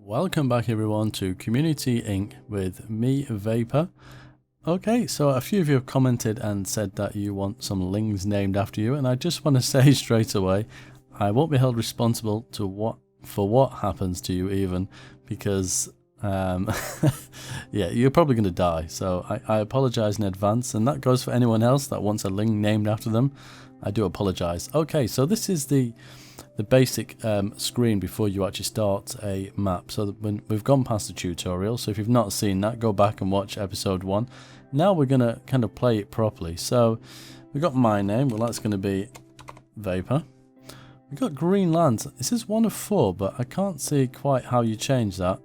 Welcome back everyone to Community Inc. with me, Vapor. Okay, so a few of you have commented and said that you want some Lings named after you, and I just want to say straight away, I won't be held responsible for what happens to you even, because yeah, you're probably going to die, so I apologize in advance, and that goes for anyone else that wants a Ling named after them. I do apologize. Okay, so this is the basic screen before you actually start a map. So when we've gone past the tutorial, so if you've not seen that, go back and watch episode 1. Now we're going to kind of play it properly. So we've got my name, well that's going to be Vapor. We've got green lands. This is 1 of 4, but I can't see quite how you change that.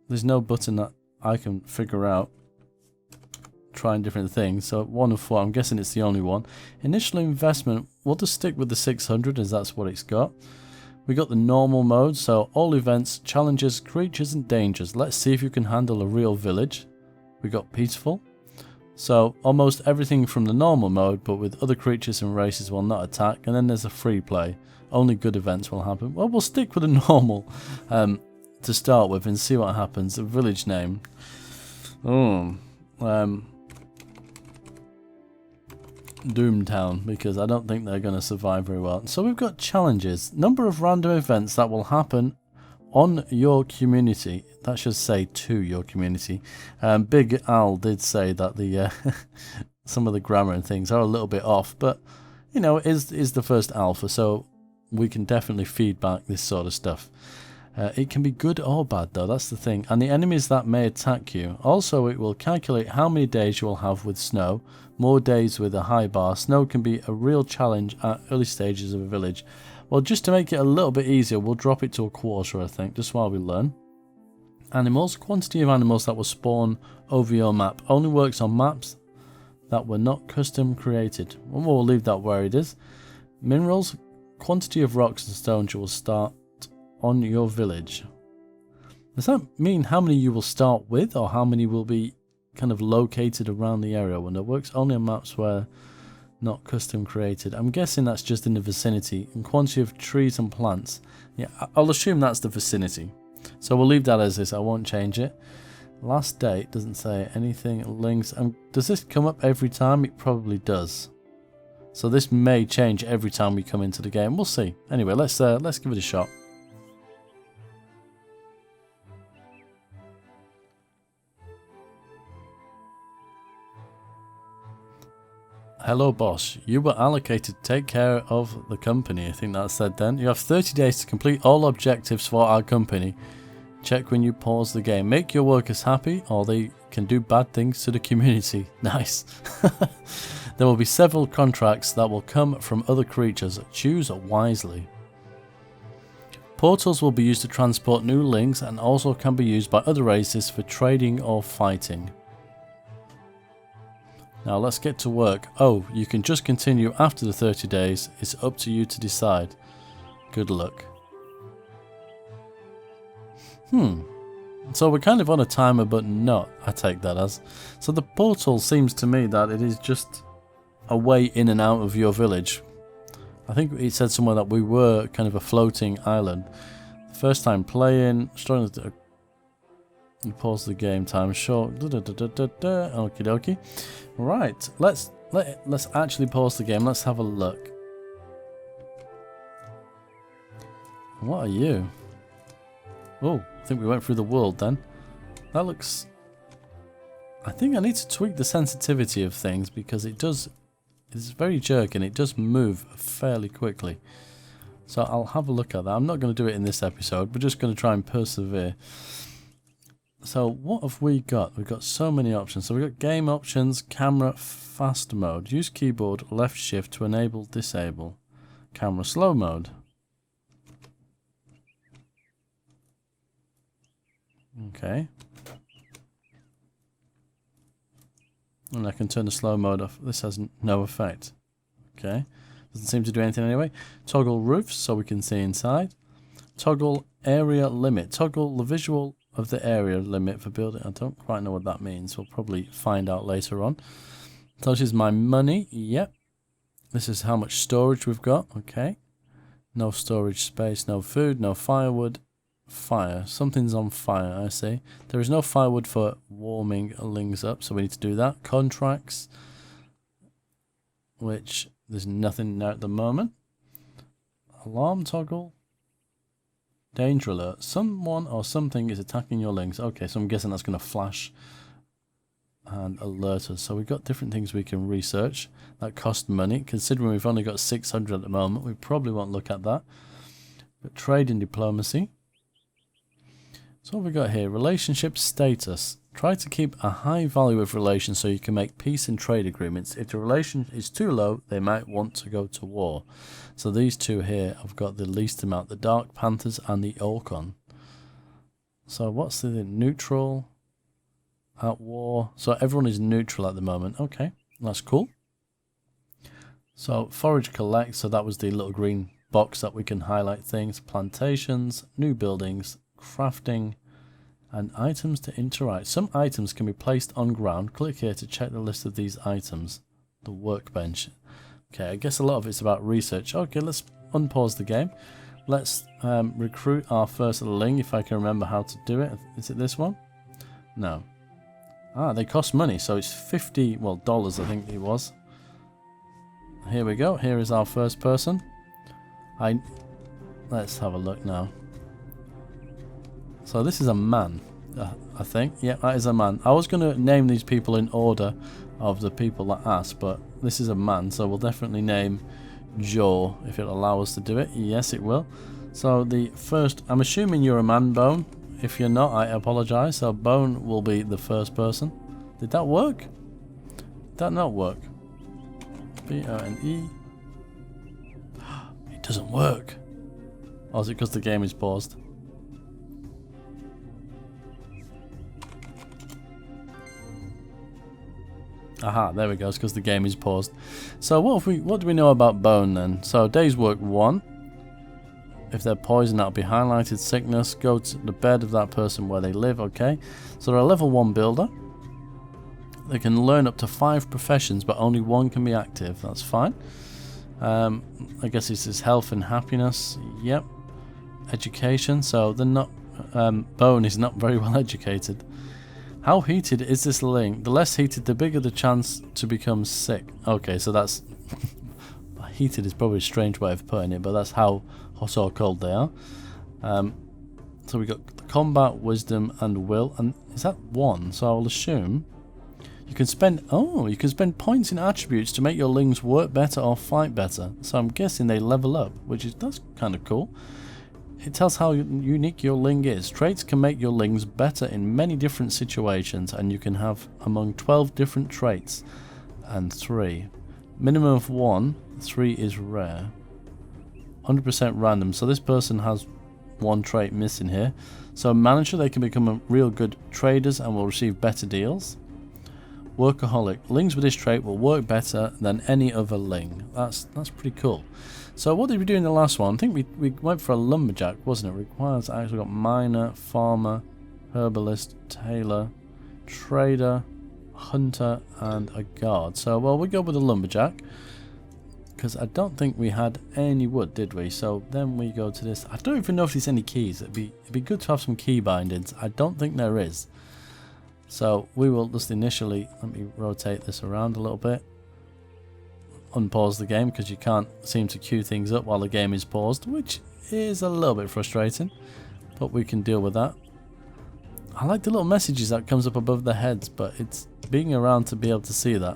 There's no button that I can figure out. Trying different things. So 1 of 4, I'm guessing it's the only one. Initial investment, we'll just stick with the 600 as that's what it's got. We got the normal mode, so all events, challenges, creatures and dangers. Let's see if you can handle a real village. We got peaceful. So almost everything from the normal mode, but with other creatures and races will not attack. And then there's a free play. Only good events will happen. Well, we'll stick with the normal to start with and see what happens. A village name. Doomtown, because I don't think they're going to survive very well. So we've got challenges. Number of random events that will happen on your community. That should say to your community. Big Al did say that the some of the grammar and things are a little bit off, but you know, it is the first alpha, so we can definitely feedback this sort of stuff. It can be good or bad though, that's the thing. And the enemies that may attack you. Also, it will calculate how many days you will have with snow. More days with a high bar. Snow can be a real challenge at early stages of a village. Well, just to make it a little bit easier, we'll drop it to a quarter, I think, just while we learn. Animals. Quantity of animals that will spawn over your map. Only works on maps that were not custom created. We'll leave that where it is. Minerals. Quantity of rocks and stones you will start on your village. Does that mean how many you will start with, or how many will be kind of located around the area? When it works only on maps where not custom created. I'm guessing that's just in the vicinity. And quantity of trees and plants. Yeah, I'll assume that's the vicinity. So we'll leave that as is. I won't change it. Last date doesn't say anything. Links. Does this come up every time? It probably does. So this may change every time we come into the game. We'll see. Anyway, let's give it a shot. Hello boss, you were allocated to take care of the company. I think that's said then. You have 30 days to complete all objectives for our company. Check when you pause the game. Make your workers happy or they can do bad things to the community. Nice. There will be several contracts that will come from other creatures. Choose wisely. Portals will be used to transport new Lings and also can be used by other races for trading or fighting. Now let's get to work. Oh, you can just continue after the 30 days. It's up to you to decide. Good luck. So we're kind of on a timer, but not, I take that as. So the portal seems to me that it is just a way in and out of your village. I think it said somewhere that we were kind of a floating island. First time playing, starting to pause the game time, sure. Okie dokie. Right, let's actually pause the game. Let's have a look. What are you? Oh, I think we went through the world then. That looks... I think I need to tweak the sensitivity of things because it's very jerky and it does move fairly quickly. So I'll have a look at that. I'm not going to do it in this episode. We're just going to try and persevere. So what have we got? We've got so many options. So we've got game options, camera, fast mode. Use keyboard left shift to enable disable. Camera slow mode. Okay. And I can turn the slow mode off. This has no effect. Okay. Doesn't seem to do anything anyway. Toggle roofs so we can see inside. Toggle area limit. Toggle the visual of the area limit for building. I don't quite know what that means. We'll probably find out later on. So this is my money. Yep. This is how much storage we've got. Okay. No storage space, no food, no firewood. Fire. Something's on fire, I see. There is no firewood for warming Lings up, so we need to do that. Contracts, which there's nothing there at the moment. Alarm toggle. Danger alert. Someone or something is attacking your Lings. Okay, so I'm guessing that's going to flash and alert us. So we've got different things we can research that cost money. Considering we've only got 600 at the moment, we probably won't look at that. But trade and diplomacy. So what have we got here? Relationship status. Try to keep a high value of relations so you can make peace and trade agreements. If the relation is too low, they might want to go to war. So these two here have got the least amount, the Dark Panthers and the Orcon. So what's the neutral? At war. So everyone is neutral at the moment. Okay, that's cool. So forage collect. So that was the little green box that we can highlight things. Plantations, new buildings, crafting, and items to interact. Some items can be placed on ground. Click here to check the list of these items. The workbench. Okay, I guess a lot of it's about research. Okay, let's unpause the game. Let's recruit our first Ling, if I can remember how to do it. Is it this one? No. Ah, they cost money, so it's 50, well, dollars I think it was. Here we go. Here is our first person. Let's have a look now. So this is a man, I think. Yeah, that is a man. I was going to name these people in order of the people that asked, but this is a man, so we'll definitely name Joe if it'll allow us to do it. Yes, it will. So the first, I'm assuming you're a man, Bone. If you're not, I apologise. So Bone will be the first person. Did that work? Did that not work? B-O-N-E. It doesn't work. Or is it because the game is paused? Aha, there we go. It's because the game is paused. So what do we know about Bone then? So day's work 1. If they're poisoned, that'll be highlighted. Sickness, go to the bed of that person where they live. Okay, so they're a level 1 builder. They can learn up to 5 professions, but only 1 can be active. That's fine. I guess this is health and happiness. Yep. Education. So they're not. Bone is not very well educated. How heated is this Ling? The less heated, the bigger the chance to become sick. Okay, so that's heated is probably a strange way of putting it, but that's how hot or cold they are. So we got combat, wisdom, and will, and is that 1? So I'll assume you can spend. Oh, you can spend points in attributes to make your Lings work better or fight better. So I'm guessing they level up, that's kind of cool. It tells how unique your Ling is. Traits can make your Lings better in many different situations, and you can have among 12 different traits and 3. Minimum of 1. 3 is rare. 100% random. So this person has 1 trait missing here. So manager, they can become real good traders and will receive better deals. Workaholic. Lings with this trait will work better than any other Ling. That's pretty cool. So what did we do in the last one? I think we went for a lumberjack, wasn't it? Requires actually got miner, farmer, herbalist, tailor, trader, hunter, and a guard. So well, we go with a lumberjack because I don't think we had any wood, did we? So then we go to this. I don't even know if there's any keys. It'd be good to have some key bindings. I don't think there is. So we will just initially, let me rotate this around a little bit. Unpause the game because you can't seem to queue things up while the game is paused, which is a little bit frustrating, but we can deal with that. I like the little messages that comes up above their heads, but it's being around to be able to see that.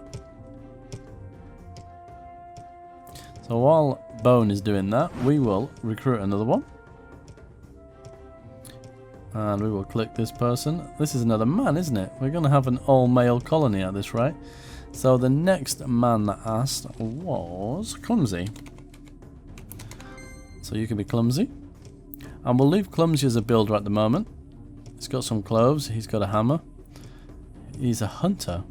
So while Bone is doing that, we will recruit another one. And we will click this person. This is another man, isn't it? We're going to have an all-male colony at this rate. So the next man that asked was Clumsy. So you can be Clumsy. And we'll leave Clumsy as a builder at the moment. He's got some clothes. He's got a hammer. He's a hunter.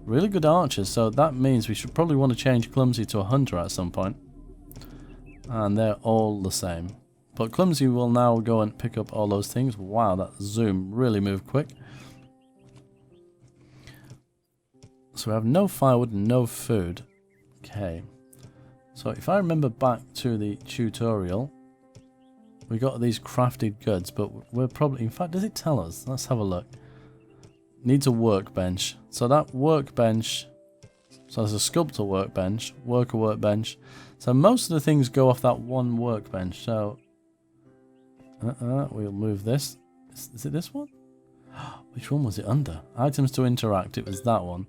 Really good archer. So that means we should probably want to change Clumsy to a hunter at some point. And they're all the same. But Clumsy will now go and pick up all those things. Wow, that zoom really moved quick. So we have no firewood and no food. Okay. So if I remember back to the tutorial, We got these crafted goods, but we're probably... In fact, does it tell us? Let's have a look. Needs a workbench. So that workbench... So there's a sculptor workbench, worker workbench. So most of the things go off that one workbench. So... we'll move this. Is it this one? Which one was it under? Items to interact. It was that one.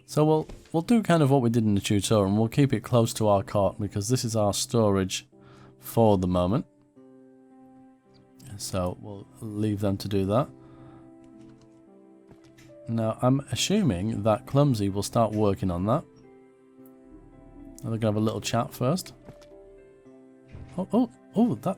So we'll do kind of what we did in the tutorial, and we'll keep it close to our cart because this is our storage for the moment. So we'll leave them to do that. Now I'm assuming that Clumsy will start working on that. They're going to have a little chat first. Oh, that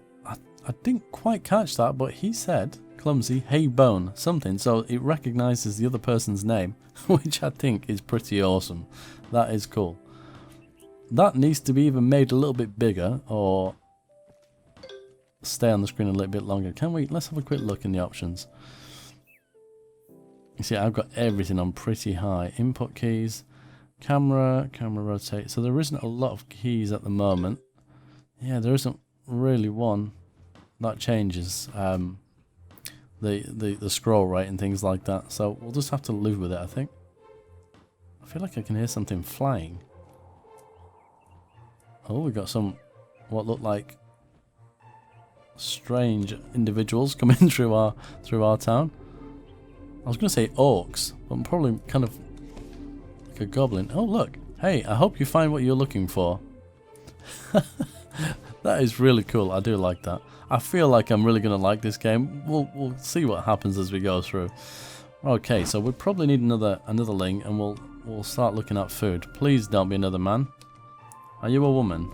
I didn't quite catch that, but he said, Clumsy, hey Bone, something. So it recognizes the other person's name, which I think is pretty awesome. That is cool. That needs to be either made a little bit bigger or stay on the screen a little bit longer. Can we? Let's have a quick look in the options. You see, I've got everything on pretty high. Input keys, camera rotate. So there isn't a lot of keys at the moment. Yeah, there isn't really one that changes the scroll rate and things like that. So we'll just have to live with it, I think. I feel like I can hear something flying. Oh, we got some what look like strange individuals coming through our town. I was going to say orcs, but I'm probably kind of like a goblin. Oh, look. Hey, I hope you find what you're looking for. That is really cool. I do like that. I feel like I'm really going to like this game. We'll see what happens as we go through. Okay, so we probably need another ling, and we'll start looking at food. Please don't be another man. Are you a woman?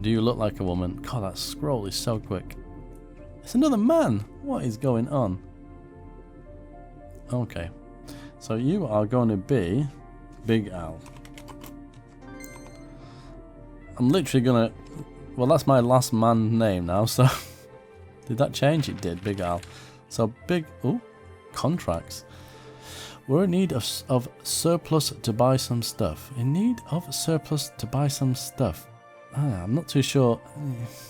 Do you look like a woman? God, that scroll is so quick. It's another man. What is going on? Okay, so you are going to be Big Al. I'm literally gonna... Well, that's my last man name now, so... Did that change? It did, Big Al. So, Big... Ooh, contracts. We're in need of surplus to buy some stuff. In need of surplus to buy some stuff. I'm not too sure.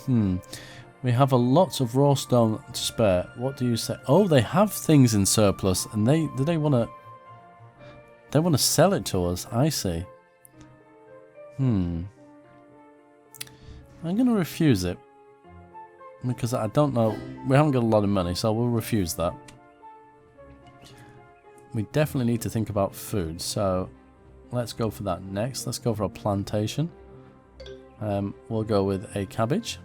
We have a lot of raw stone to spare. What do you say? Oh, they have things in surplus, and they want to... They want to sell it to us. I see. I'm going to refuse it. Because I don't know... We haven't got a lot of money, so we'll refuse that. We definitely need to think about food, so... Let's go for that next. Let's go for a plantation. We'll go with a cabbage.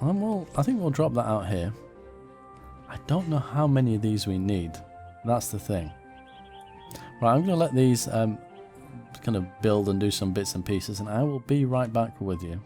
And I think we'll drop that out here. I don't know how many of these we need. That's the thing. Right, I'm going to let these kind of build and do some bits and pieces, and I will be right back with you.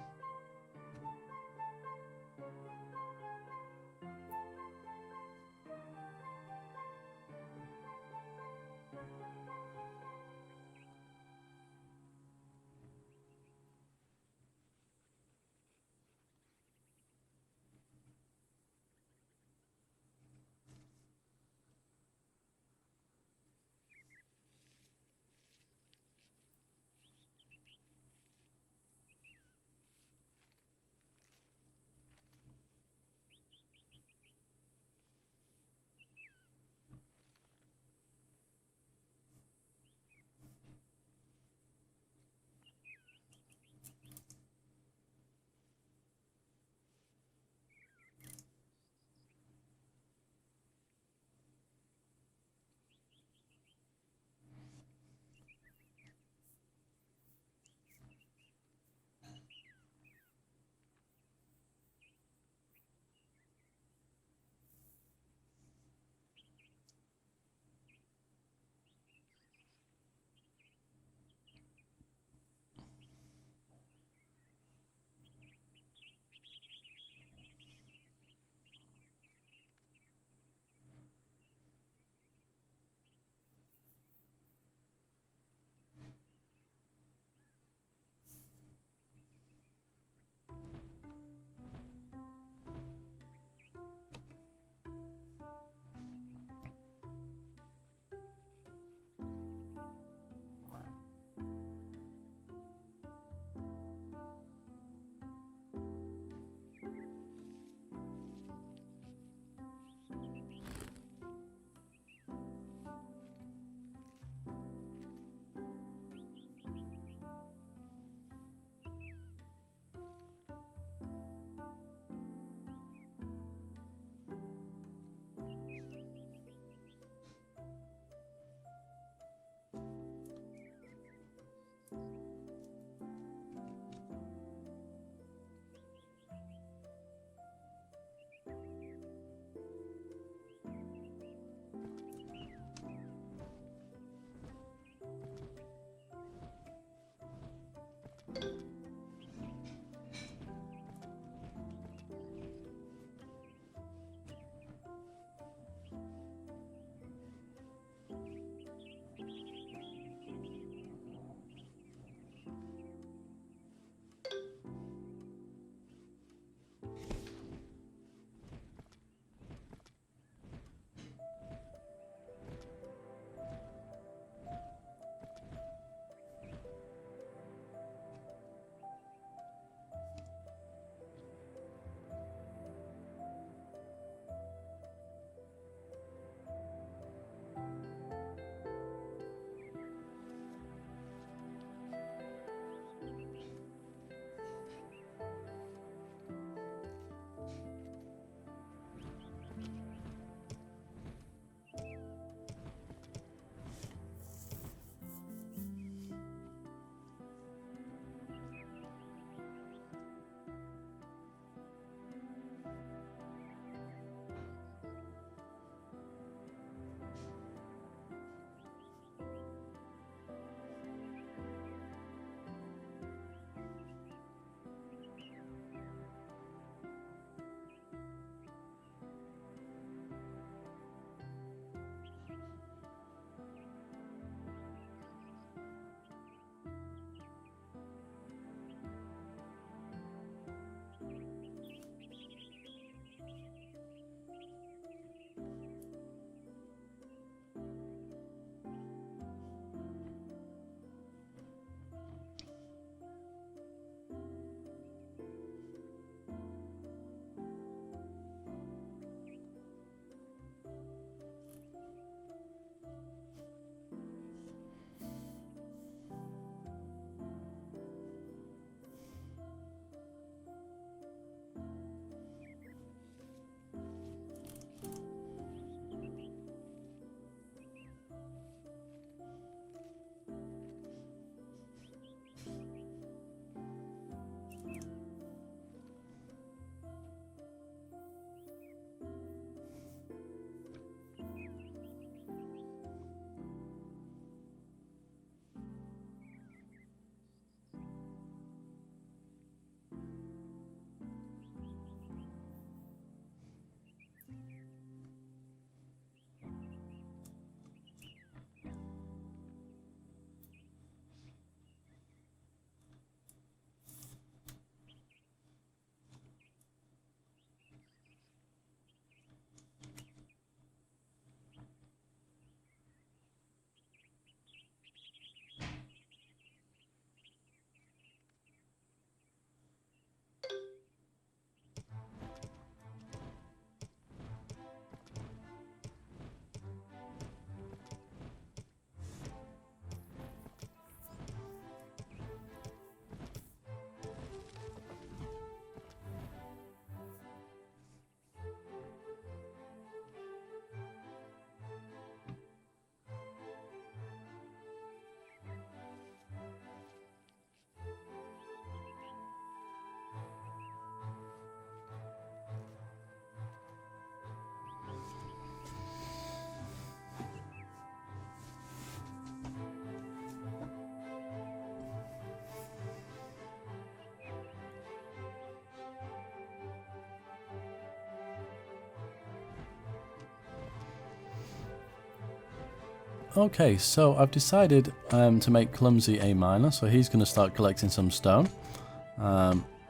Okay, so I've decided to make Clumsy a miner, so he's going to start collecting some stone.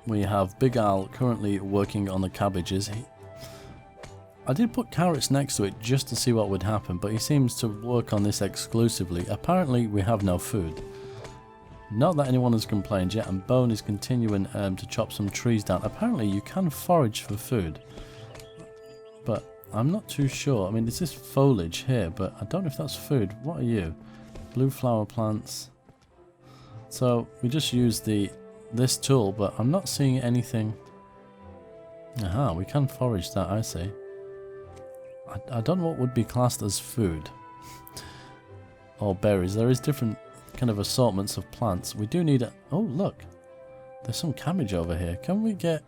We have Big Al currently working on the cabbages. I did put carrots next to it just to see what would happen, but he seems to work on this exclusively. Apparently we have no food. Not that anyone has complained yet, and Bone is continuing to chop some trees down. Apparently you can forage for food, but I'm not too sure. I mean, there's this foliage here, but I don't know if that's food. What are you? Blue flower plants. So we just use this tool, but I'm not seeing anything. Aha, we can forage that, I see. I don't know what would be classed as food. Or berries. There is different kind of assortments of plants. We do need a... Oh, look. There's some cabbage over here. Can we get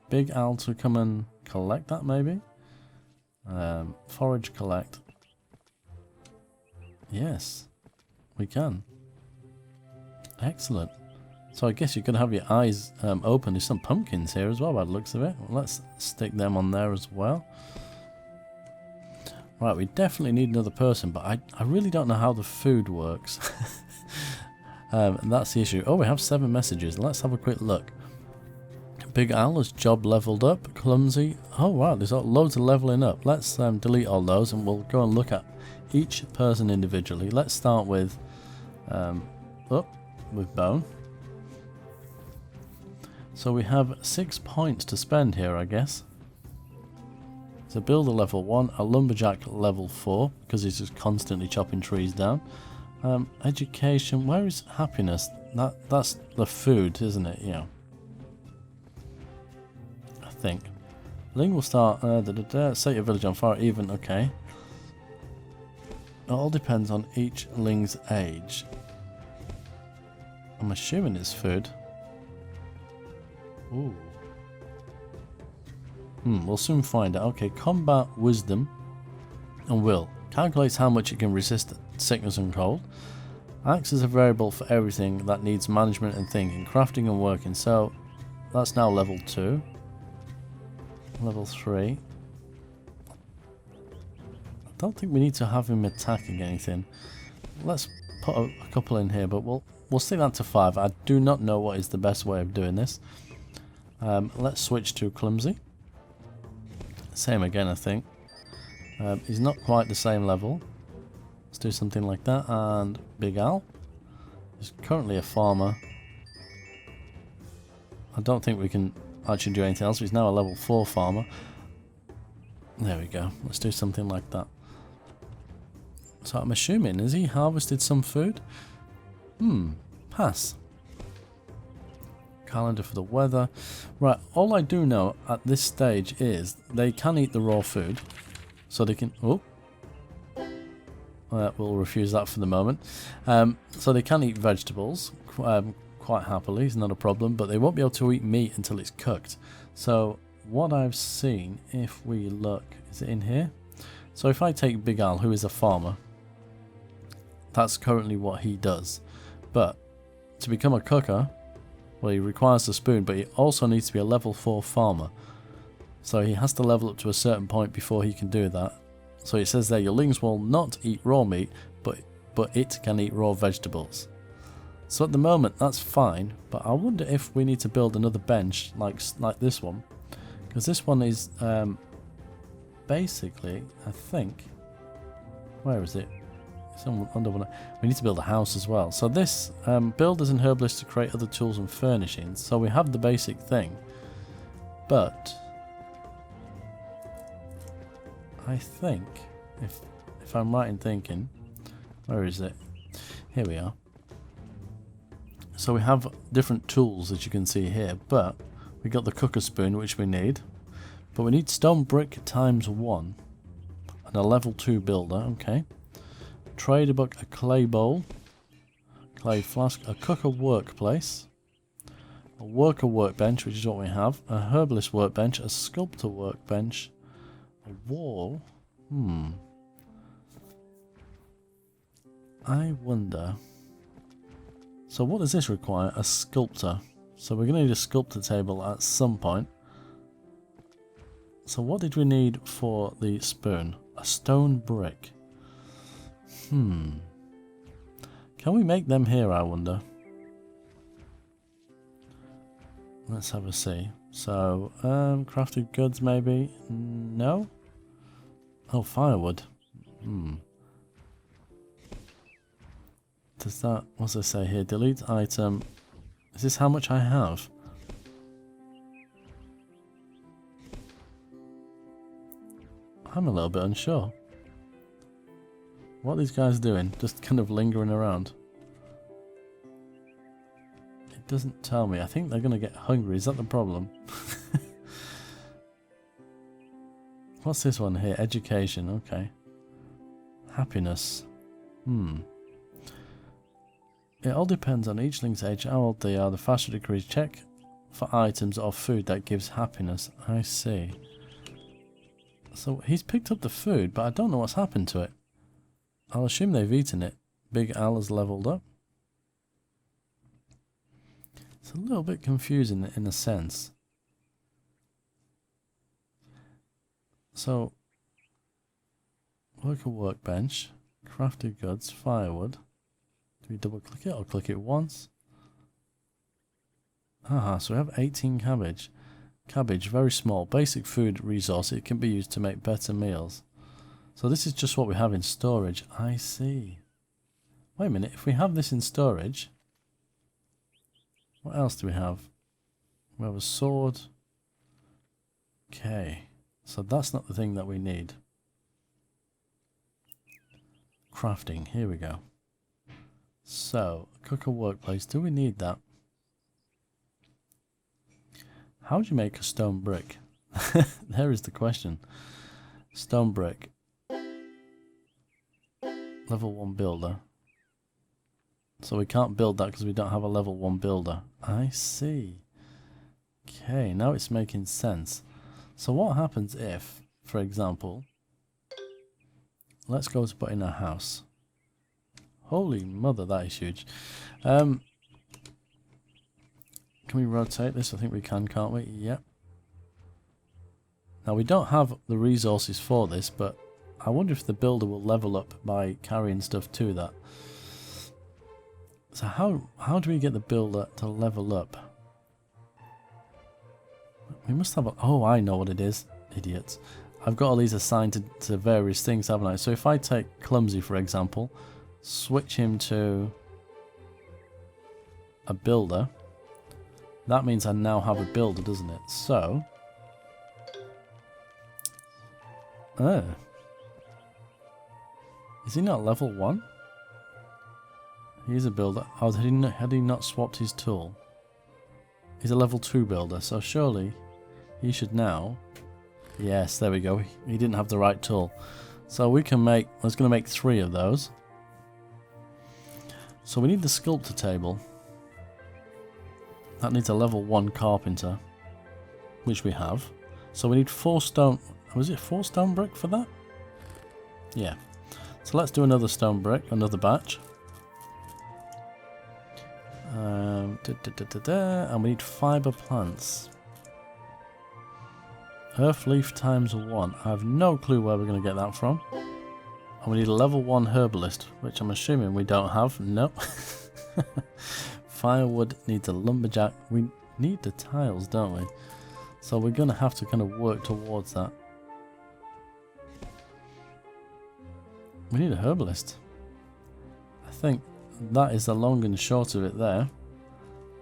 Big Al to come and collect that, maybe? Forage collect. Yes, we can. Excellent. So I guess you could have your eyes open. There's some pumpkins here as well by the looks of it. Well, let's stick them on there as well. Right, we definitely need another person, but I really don't know how the food works. That's the issue. Oh, we have 7 messages. Let's have a quick look. Big Al has job leveled up. Clumsy. Oh, wow, there's loads of leveling up. Let's delete all those and we'll go and look at each person individually. Let's start with Bone. So we have 6 points to spend here, I guess. So builder level 1, a lumberjack level 4, because he's just constantly chopping trees down. Education, where is happiness? That's the food, isn't it? Yeah. I think. Ling will start, set your village on fire, even, okay. It all depends on each Ling's age. I'm assuming it's food. Ooh. We'll soon find out. Okay, combat wisdom and will. Calculates how much it can resist sickness and cold. Acts as a variable for everything that needs management and thinking, crafting and working. So that's now level 2. Level 3. I don't think we need to have him attacking anything. Let's put a couple in here, but we'll stick that to 5. I do not know what is the best way of doing this. Let's switch to Clumsy. Same again, I think. He's not quite the same level. Let's do something like that. And Big Al is currently a farmer. I don't think we can actually do anything else. He's now a level 4 farmer. There we go. Let's do something like that. So I'm assuming, has he harvested some food? Pass. Calendar for the weather. Right, all I do know at this stage is they can eat the raw food. So they can... Oh. We'll refuse that for the moment. So they can eat vegetables quite happily, it's not a problem, but they won't be able to eat meat until it's cooked. So what I've seen, if we look, is it in here? So if I take Big Al, who is a farmer, that's currently what he does. But to become a cooker, well, he requires a spoon, but he also needs to be a level 4 farmer. So he has to level up to a certain point before he can do that. So it says there, your Lings will not eat raw meat, but it can eat raw vegetables. So at the moment, that's fine, but I wonder if we need to build another bench like this one. Because this one is basically, I think, where is it? It's under one. We need to build a house as well. So this builders and herbalists to create other tools and furnishings. So we have the basic thing, but I think if I'm right in thinking, where is it? Here we are. So we have different tools as you can see here, but we got the cooker spoon which we need, but we need stone brick times 1 and a level 2 builder. Okay. Trader book, a clay bowl, clay flask, a cooker workplace, a worker workbench, which is what we have, a herbalist workbench, a sculptor workbench, a wall. I wonder. So what does this require? A sculptor. So we're going to need a sculptor table at some point. So what did we need for the spoon? A stone brick. Can we make them here, I wonder? Let's have a see. So, crafted goods maybe? No? Oh, firewood. Does that, what's it say here? Delete item. Is this how much I have? I'm a little bit unsure. What are these guys doing? Just kind of lingering around. It doesn't tell me. I think they're going to get hungry. Is that the problem? What's this one here? Education. Okay. Happiness. It all depends on each link's age, how old they are. The faster it decreases. Check for items or food that gives happiness. I see. So he's picked up the food, but I don't know what's happened to it. I'll assume they've eaten it. Big Al has leveled up. It's a little bit confusing in a sense. So, work a workbench, crafted goods, firewood. Do we double click it or click it once? Aha, so we have 18 cabbage. Cabbage, very small, basic food resource. It can be used to make better meals. So this is just what we have in storage. I see. Wait a minute, if we have this in storage, what else do we have? We have a sword. Okay, so that's not the thing that we need. Crafting, here we go. So, cook a workplace, do we need that? How do you make a stone brick? There is the question. Stone brick. Level 1 builder. So we can't build that because we don't have a level 1 builder. I see. Okay, now it's making sense. So what happens if, for example, let's go to put in a house. Holy mother, that is huge. Can we rotate this? I think we can, can't we? Yep. Now we don't have the resources for this, but I wonder if the builder will level up by carrying stuff to that. So how do we get the builder to level up? We must have a... Oh, I know what it is. Idiots. I've got all these assigned to various things, haven't I? So if I take Clumsy, for example, switch him to a builder, that means I now have a builder, doesn't it? So... Is he not level 1? He's a builder. Oh, had he not swapped his tool? He's a level 2 builder, so surely he should now... Yes, there we go. He didn't have the right tool. So we can make... I was going to make 3 of those. So we need the sculptor table. That needs a level 1 carpenter, which we have. So we need 4 stone... Was it 4 stone brick for that? Yeah. So let's do another stone brick, another batch. And we need fibre plants. Earth leaf times 1. I have no clue where we're going to get that from. And we need a level 1 herbalist, which I'm assuming we don't have. Nope. Firewood needs a lumberjack. We need the tiles, don't we? So we're going to have to kind of work towards that. We need a herbalist. I think that is the long and short of it there.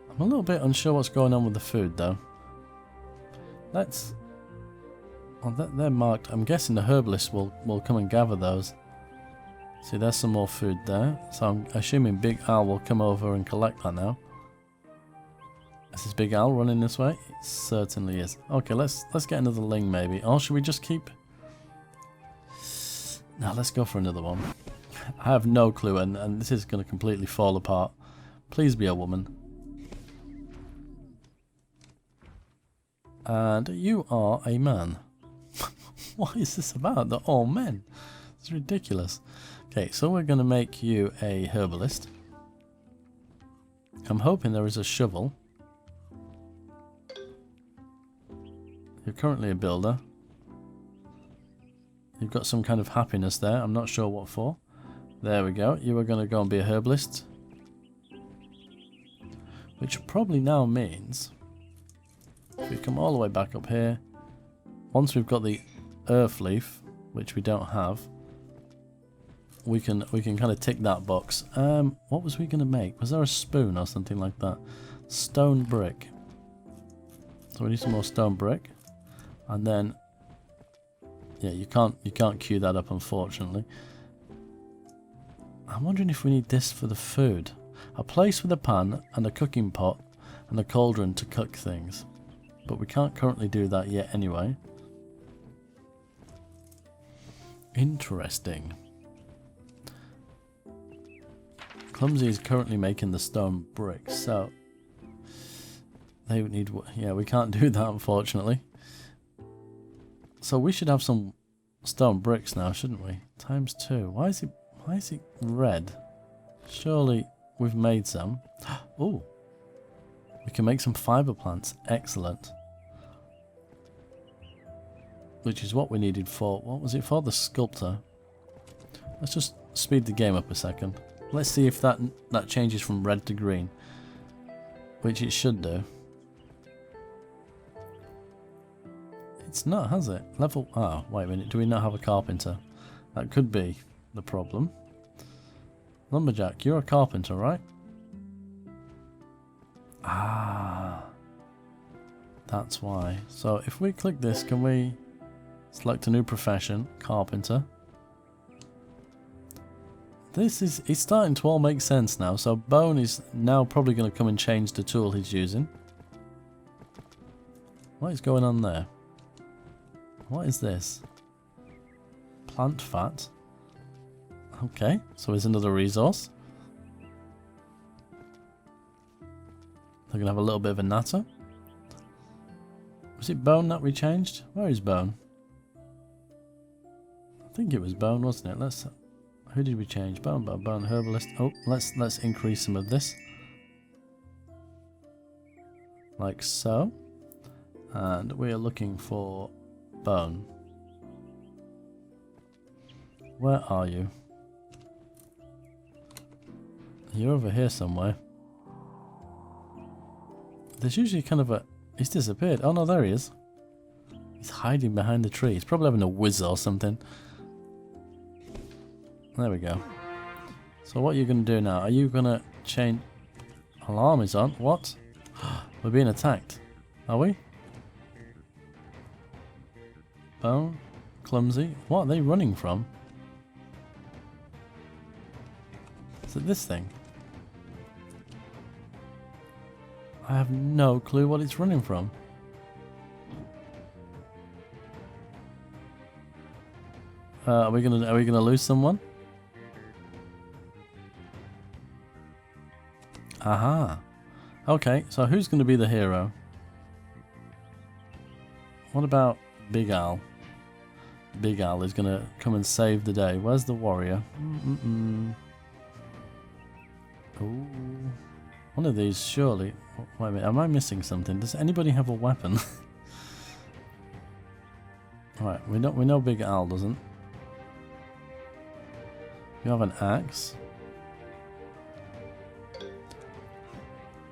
I'm a little bit unsure what's going on with the food though. Let's... Oh, they're marked. I'm guessing the herbalist will come and gather those. See, there's some more food there. So I'm assuming Big Al will come over and collect that now. Is this Big Al running this way? It certainly is. Okay, let's get another Ling maybe. Or should we just keep... No, let's go for another one. I have no clue, and this is going to completely fall apart. Please be a woman. And you are a man. What is this about? They're all men. It's ridiculous. Okay, so we're going to make you a herbalist. I'm hoping there is a shovel. You're currently a builder. You've got some kind of happiness there. I'm not sure what for. There we go. You are going to go and be a herbalist. Which probably now means, if we come all the way back up here, once we've got the earth leaf, which we don't have, we can kind of tick that box. What was we going to make? Was there a spoon or something like that? Stone brick. So we need some more stone brick, and then yeah, you can't queue that up, unfortunately. I'm wondering if we need this for the food. A place with a pan and a cooking pot and a cauldron to cook things. But we can't currently do that yet anyway. Interesting. Clumsy is currently making the stone bricks, so they would need... Yeah, we can't do that, unfortunately. So we should have some stone bricks now, shouldn't we? ×2. Why is it red? Surely we've made some. Oh, we can make some fiber plants. Excellent. Which is what we needed for... What was it for? The sculptor. Let's just speed the game up a second. Let's see if that changes from red to green. Which it should do. It's not, has it? Level... Oh, wait a minute. Do we not have a carpenter? That could be the problem. Lumberjack, you're a carpenter, right? Ah. That's why. So if we click this, can we select a new profession? Carpenter. It's starting to all make sense now. So Bone is now probably going to come and change the tool he's using. What is going on there? What is this? Plant fat. Okay, so it's another resource. They're going to have a little bit of a natter. Was it Bone that we changed? Where is Bone? I think it was Bone, wasn't it? Who did we change? Bone, herbalist. Oh, let's increase some of this. Like so. And we are looking for Bone. Where are you? You're over here somewhere. There's usually kind of a... He's disappeared. Oh no, there he is. He's hiding behind the tree. He's probably having a whiz or something. There we go. So what are you going to do now? Are you going to change... Alarm is on. What? We're being attacked. Are we? Bone? Clumsy? What are they running from? Is it this thing? I have no clue what it's running from. Are we gonna lose someone? Aha. Okay, so who's gonna be the hero? What about Big Al? Big Al is gonna come and save the day. Where's the warrior? Ooh. One of these, surely. Wait a minute, am I missing something? Does anybody have a weapon? Alright, we know Big Al doesn't. You have an axe.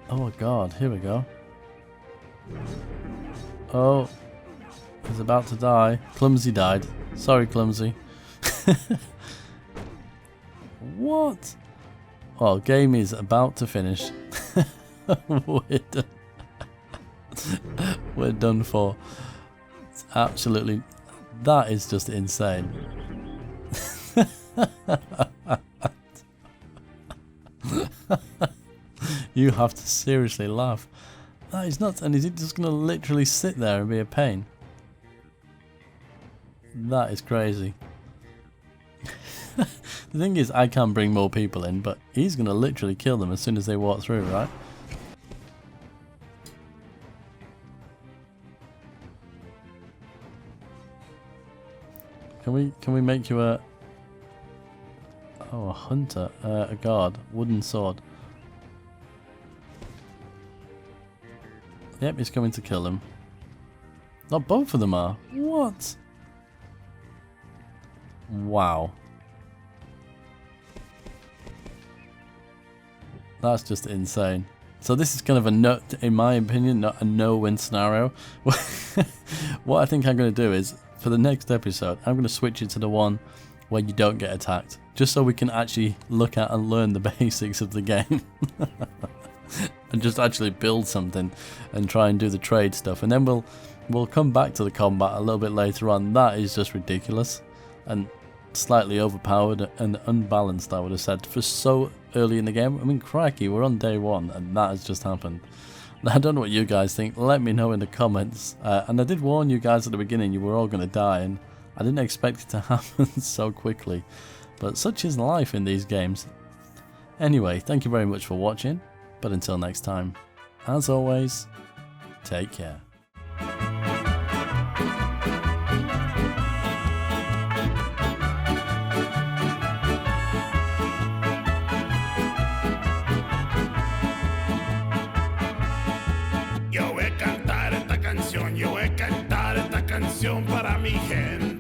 Oh god, here we go. Oh, he's about to die. Clumsy died. Sorry, Clumsy. What? Well, game is about to finish. We're done for. It's absolutely... That is just insane. You have to seriously laugh. That is nuts. And is it just going to literally sit there and be a pain? That is crazy. The thing is, I can bring more people in, but he's going to literally kill them as soon as they walk through, right? Can we make you a... Oh, a hunter. A guard. Wooden sword. Yep, he's coming to kill him. Not both of them are. What? Wow. That's just insane. So this is kind of a no, in my opinion, not a no-win scenario. What I think I'm going to do is, for the next episode, I'm going to switch it to the one where you don't get attacked, just so we can actually look at and learn the basics of the game. And just actually build something and try and do the trade stuff, and then we'll come back to the combat a little bit later on. That is just ridiculous and slightly overpowered and unbalanced, I would have said, for so early in the game. I mean, crikey, we're on day 1 and that has just happened. Now, I don't know what you guys think. Let me know in the comments. And I did warn you guys at the beginning you were all going to die, and I didn't expect it to happen so quickly, but such is life in these games. Anyway, thank you very much for watching. But until next time, as always, take care. Yo voy a cantar esta canción para mi gente.